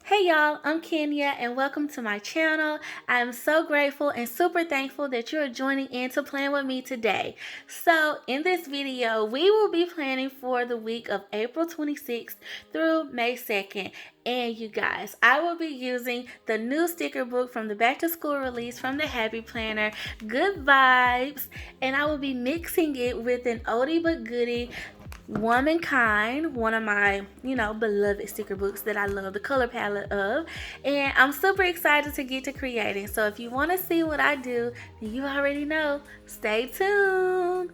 Hey y'all, I'm Kenya and welcome to my channel. I am so grateful and super thankful that you are joining in to plan with me today. So in this video, we will be planning for the week of April 26th through May 2nd. And you guys, I will be using the new sticker book from the back to school release from the Happy Planner, Good Vibes. And I will be mixing it with an oldie but goodie, Womankind, one of my, beloved sticker books that I love the color palette of. And I'm super excited to get to creating. So if you want to see what I do, then you already know. Stay tuned.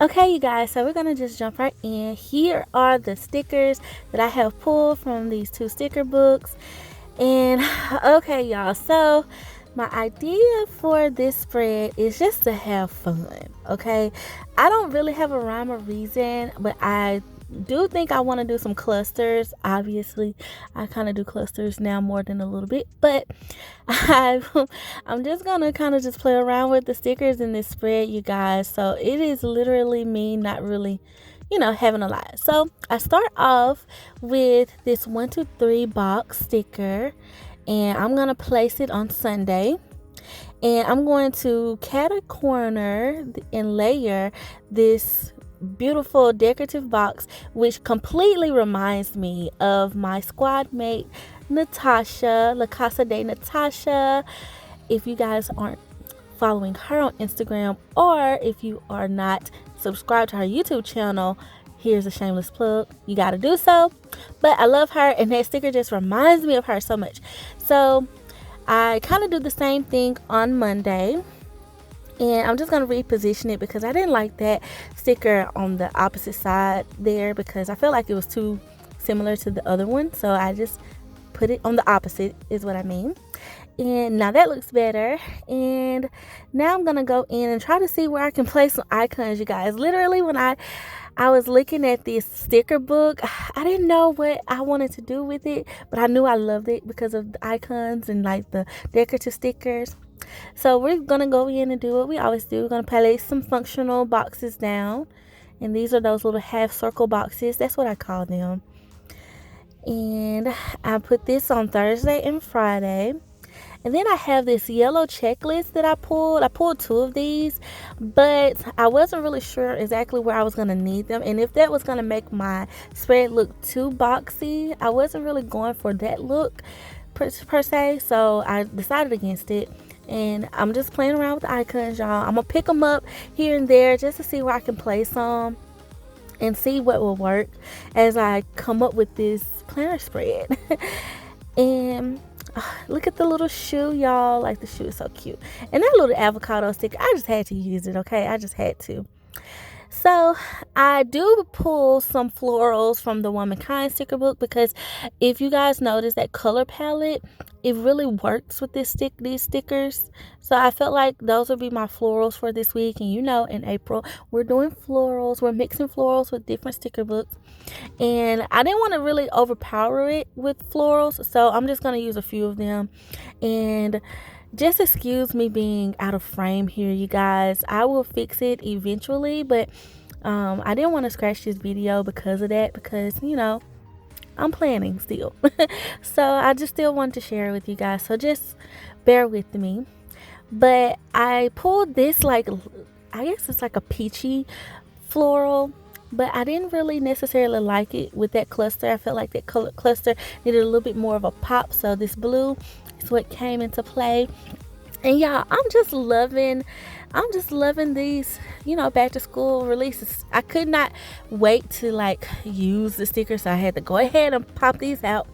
Okay, you guys, so we're going to just jump right in. Here are the stickers that I have pulled from these two sticker books. And okay, y'all, so my idea for this spread is just to have fun. Okay, I don't really have a rhyme or reason, but I do think I want to do some clusters. Obviously, I kind of do clusters now more than a little bit, but I'm just gonna kind of just play around with the stickers in this spread, you guys. So it is literally me not really having a lot. So I start off with this 1, 2, 3 box sticker, and I'm gonna place it on Sunday, and I'm going to cat a corner and layer this beautiful decorative box, which completely reminds me of my squad mate Natasha, La Casa de Natasha. If you guys aren't following her on Instagram, or if you are not subscribed to her YouTube channel, here's a shameless plug, you got to do so. But I love her, and that sticker just reminds me of her so much. So I kind of do the same thing on Monday, and I'm just going to reposition it because I didn't like that sticker on the opposite side there because I felt like it was too similar to the other one. So I just put it on the opposite is what I mean. And now that looks better. And now I'm gonna go in and try to see where I can place some icons, you guys. Literally, when I was looking at this sticker book, I didn't know what I wanted to do with it, but I knew I loved it because of the icons and like the decorative stickers. So we're gonna go in and do what we always do. We're gonna place some functional boxes down, and these are those little half circle boxes. That's what I call them. And I put this on Thursday and Friday. And then I have this yellow checklist that I pulled. I pulled 2 of these, but I wasn't really sure exactly where I was going to need them. And if that was going to make my spread look too boxy, I wasn't really going for that look per se. So I decided against it. And I'm just playing around with the icons, y'all. I'm going to pick them up here and there just to see where I can place them and see what will work as I come up with this planner spread. And look at the little shoe, y'all. Like, the shoe is so cute. And that little avocado sticker, I just had to use it, okay? I just had to. So I do pull some florals from the Womankind sticker book because if you guys notice that color palette, it really works with these stickers. So I felt like those would be my florals for this week. And in April, we're doing florals. We're mixing florals with different sticker books. And I didn't want to really overpower it with florals, so I'm just going to use a few of them. And just excuse me being out of frame here, you guys. I will fix it eventually, but I didn't want to scratch this video because of that, because I'm planning still. So I just still want to share it with you guys, so just bear with me. But I pulled this, like, I guess it's like a peachy floral, but I didn't really necessarily like it with that cluster. I felt like that color cluster needed a little bit more of a pop, so this blue is what came into play. And y'all, I'm just loving these, back to school releases. I could not wait to use the stickers, so I had to go ahead and pop these out.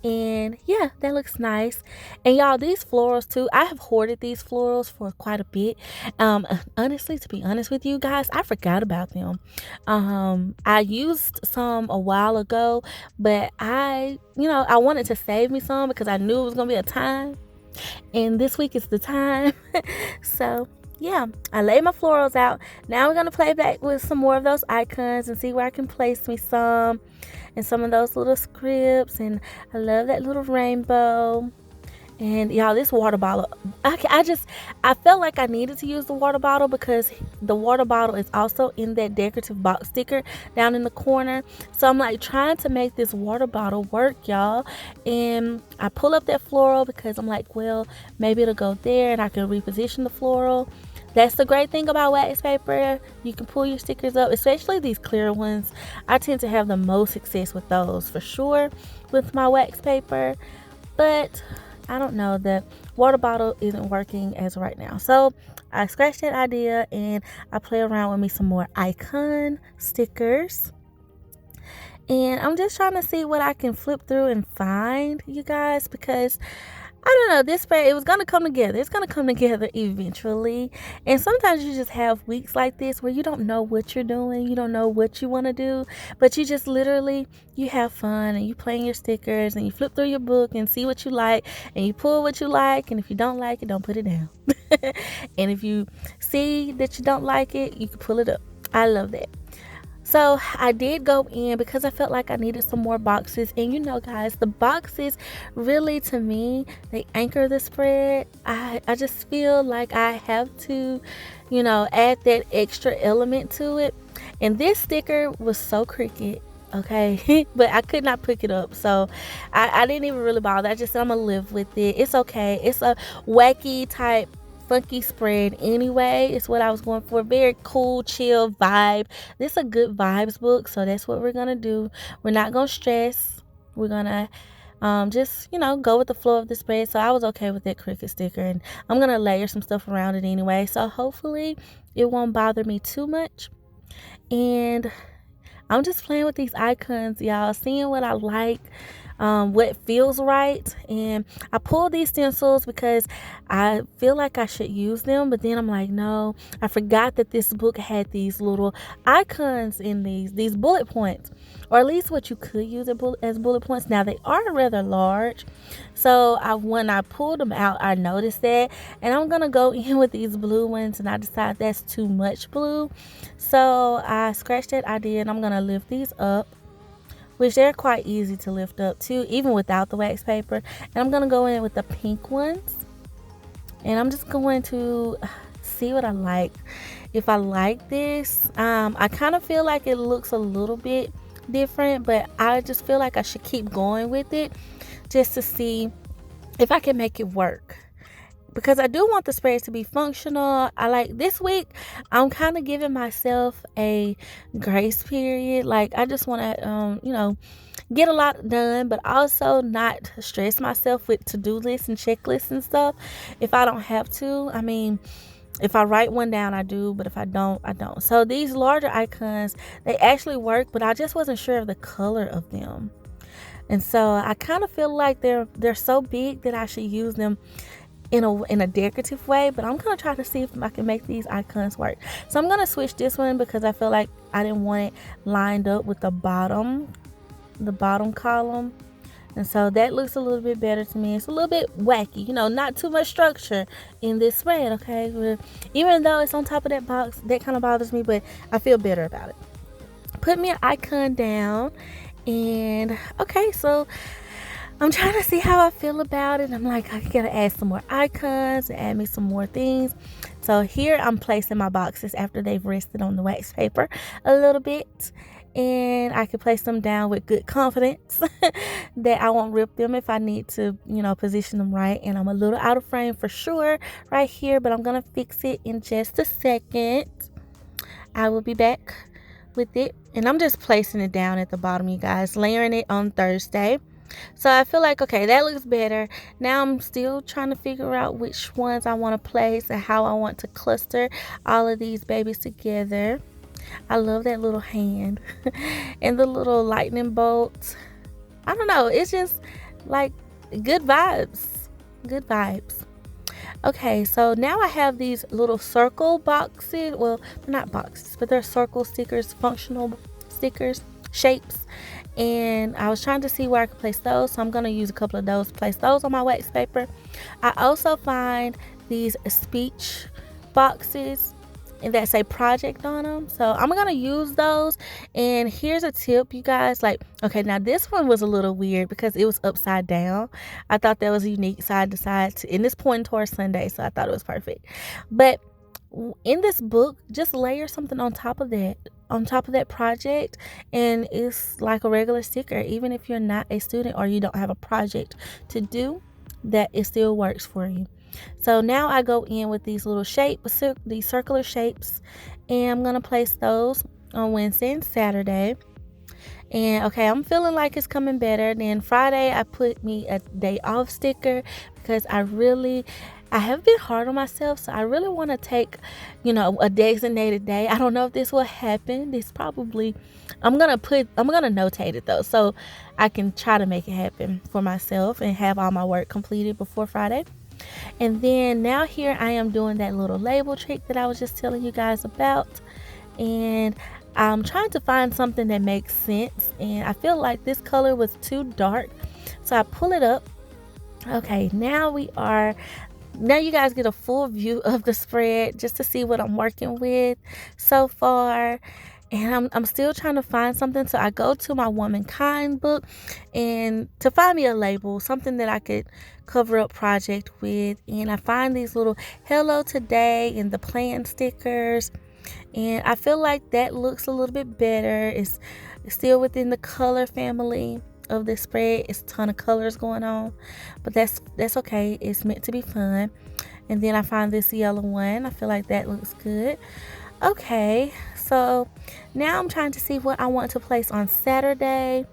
And yeah, that looks nice. And y'all, these florals too, I have hoarded these florals for quite a bit. Honestly, to be honest with you guys, I forgot about them. I used some a while ago, but I wanted to save me some because I knew it was gonna be a time, and this week is the time. So yeah, I laid my florals out. Now we're gonna play back with some more of those icons and see where I can place me some, and some of those little scripts. And I love that little rainbow. And y'all, this water bottle, I felt like I needed to use the water bottle because the water bottle is also in that decorative box sticker down in the corner. So I'm like trying to make this water bottle work, y'all. And I pull up that floral because I'm like, well, maybe it'll go there and I can reposition the floral. That's the great thing about wax paper. You can pull your stickers up, especially these clear ones. I tend to have the most success with those for sure with my wax paper. But I don't know, the water bottle isn't working as right now. So I scratched that idea and I play around with me some more icon stickers. And I'm just trying to see what I can flip through and find, you guys, because I don't know, this spread, it was going to come together. It's going to come together eventually. And sometimes you just have weeks like this where you don't know what you're doing. You don't know what you want to do. But you just literally, you have fun and you playing your stickers and you flip through your book and see what you like. And you pull what you like. And if you don't like it, don't put it down. And if you see that you don't like it, you can pull it up. I love that. So I did go in because I felt like I needed some more boxes. And you know, guys, the boxes really, to me, they anchor the spread. I just feel like I have to, add that extra element to it. And this sticker was so cricket. Okay, but I could not pick it up, so I didn't even really bother. I just said I'm gonna live with it. It's okay. It's a wacky type funky spread anyway. It's what I was going for. Very cool, chill vibe. This is a good vibes book, so that's what we're gonna do. We're not gonna stress. We're gonna just go with the flow of the spread. So I was okay with that cricket sticker, and I'm gonna layer some stuff around it anyway, so hopefully it won't bother me too much. And I'm just playing with these icons, y'all, seeing what I like, what feels right. And I pulled these stencils because I feel like I should use them, but then I'm like, no, I forgot that this book had these little icons in these bullet points, or at least what you could use as bullet points. Now they are rather large, so when I pulled them out, I noticed that. And I'm gonna go in with these blue ones, and I decided that's too much blue, so I scratched that idea, and I'm gonna lift these up, which they're quite easy to lift up too, even without the wax paper. And I'm gonna go in with the pink ones, and I'm just going to see what I like. If I like this, I kind of feel like it looks a little bit different, but I just feel like I should keep going with it just to see if I can make it work, because I do want the sprays to be functional. I like this week, I'm kind of giving myself a grace period. Like, I just want to, get a lot done, but also not stress myself with to-do lists and checklists and stuff if I don't have to. I mean, if I write one down, I do, but if I don't, I don't. So these larger icons, they actually work, but I just wasn't sure of the color of them. And so I kind of feel like they're so big that I should use them in a decorative way, but I'm gonna try to see if I can make these icons work. So I'm gonna switch this one because I feel like I didn't want it lined up with the bottom column. And so that looks a little bit better to me. It's a little bit wacky, not too much structure in this spread, okay? But even though it's on top of that box, that kind of bothers me, but I feel better about it. Put me an icon down, and okay, so I'm trying to see how I feel about it. I'm like, I gotta add some more icons and add me some more things. So here I'm placing my boxes after they've rested on the wax paper a little bit. And I can place them down with good confidence that I won't rip them if I need to, position them right. And I'm a little out of frame for sure right here, but I'm going to fix it in just a second. I will be back with it. And I'm just placing it down at the bottom, you guys, layering it on Thursday. So I feel like, okay, that looks better. Now I'm still trying to figure out which ones I want to place and how I want to cluster all of these babies together. I love that little hand and the little lightning bolts. I don't know, it's just like good vibes. Okay, so now I have these little circle boxes. Well, they're not boxes, but they're circle stickers, functional stickers, shapes. And I was trying to see where I could place those, so I'm going to use a couple of those to place those on my wax paper. I also find these speech boxes, that say project on them. So I'm gonna use those. And here's a tip, you guys. Like, okay, now this one was a little weird because it was upside down. I thought that was unique, side to side, and it's pointing towards Sunday, so I thought it was perfect. But in this book, just layer something on top of that project, and it's like a regular sticker. Even if you're not a student or you don't have a project to do, that it still works for you. So now I go in with these little shapes, these circular shapes, and I'm gonna place those on Wednesday and Saturday. And okay, I'm feeling like it's coming better. Then Friday, I put me a day off sticker because I have been hard on myself. So I really want to take, a designated day. I don't know if this will happen. I'm going to notate it though. So I can try to make it happen for myself and have all my work completed before Friday. And then now here I am doing that little label trick that I was just telling you guys about. And I'm trying to find something that makes sense, and I feel like this color was too dark, so I pull it up. Okay, now you guys get a full view of the spread just to see what I'm working with so far. And I'm still trying to find something, so I go to my Womankind book and to find me a label, something that I could cover up project with. And I find these little hello today and the plan stickers, and I feel like that looks a little bit better. It's still within the color family of the spread. It's a ton of colors going on, but that's okay. It's meant to be fun. And then I find this yellow one. I feel like that looks good. Okay, so now I'm trying to see what I want to place on Saturday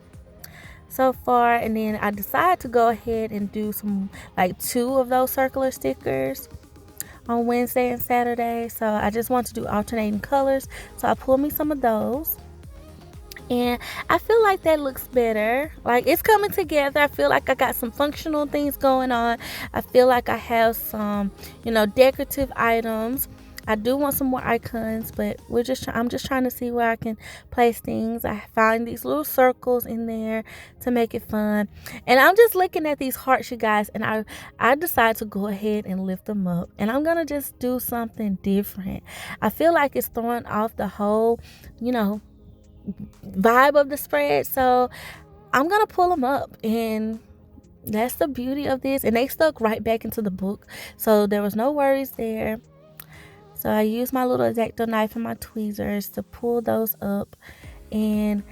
so far, and then I decide to go ahead and do some, like, 2 of those circular stickers on Wednesday and Saturday. So I just want to do alternating colors, so I pull me some of those, and I feel like that looks better. Like, it's coming together. I feel like I got some functional things going on. I feel like I have some, decorative items. I do want some more icons, but I'm just trying to see where I can place things. I find these little circles in there to make it fun. And I'm just looking at these hearts, you guys, and I decide to go ahead and lift them up. And I'm going to just do something different. I feel like it's throwing off the whole, vibe of the spread. So I'm going to pull them up, and that's the beauty of this. And they stuck right back into the book, so there was no worries there. So I use my little X-Acto knife and my tweezers to pull those up, and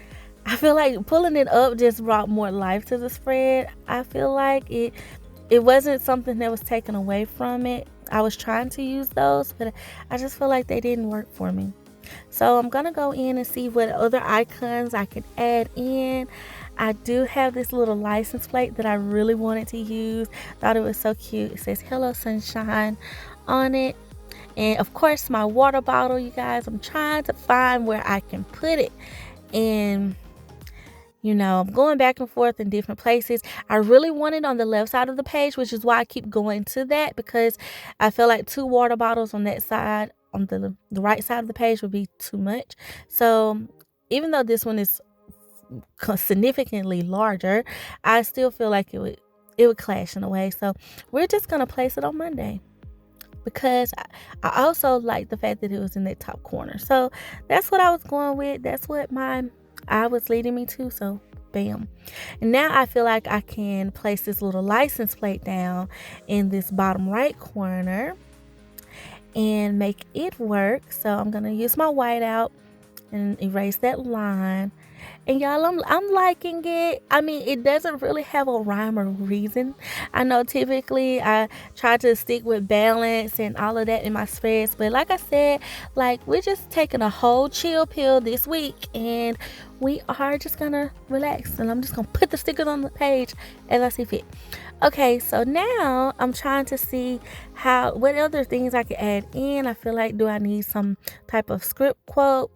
I feel like pulling it up just brought more life to the spread. I feel like it wasn't something that was taken away from it. I was trying to use those, but I just feel like they didn't work for me. So I'm gonna go in and see what other icons I can add in. I do have this little license plate that I really wanted to use. Thought it was so cute. It says "Hello Sunshine" on it. And of course, my water bottle, you guys. I'm trying to find where I can put it. And, I'm going back and forth in different places. I really want it on the left side of the page, which is why I keep going to that, because I feel like 2 water bottles on that side, on the right side of the page, would be too much. So even though this one is significantly larger, I still feel like it would clash in a way. So we're just going to place it on Monday, because I also like the fact that it was in that top corner. So that's what I was going with. That's what my eye was leading me to. So bam. And now I feel like I can place this little license plate down in this bottom right corner and make it work. So I'm going to use my whiteout and erase that line. And y'all, I'm liking it. I mean, it doesn't really have a rhyme or reason. I know typically I try to stick with balance and all of that in my spreads, but like I said, like, we're just taking a whole chill pill this week, and we are just gonna relax, and I'm just gonna put the stickers on the page as I see fit. Okay, so now I'm trying to see what other things I can add in. I feel like, do I need some type of script quote?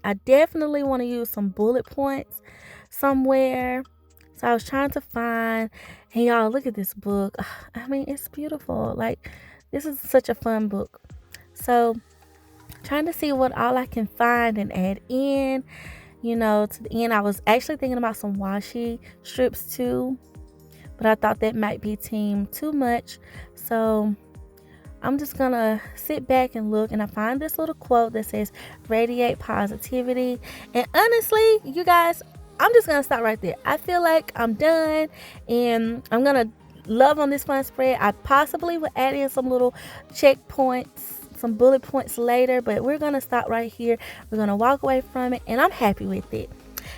I definitely want to use some bullet points somewhere. So I was trying to find, and y'all, look at this book. I mean, it's beautiful. Like, this is such a fun book. So trying to see what all I can find and add in, to the end. I was actually thinking about some washi strips too, but I thought that might be too much. So I'm just gonna sit back and look, and I find this little quote that says radiate positivity. And honestly, you guys, I'm just gonna stop right there. I feel like I'm done, and I'm gonna love on this fun spread. I possibly will add in some little checkpoints, some bullet points later, but we're gonna stop right here. We're gonna walk away from it, and I'm happy with it.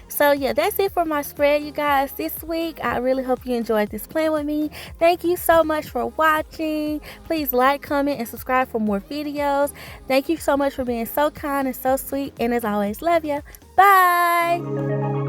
So yeah, that's it for my spread, you guys, this week. I really hope you enjoyed this plan with me. Thank you so much for watching. Please like, comment, and subscribe for more videos. Thank you so much for being so kind and so sweet, and as always, love ya. Bye.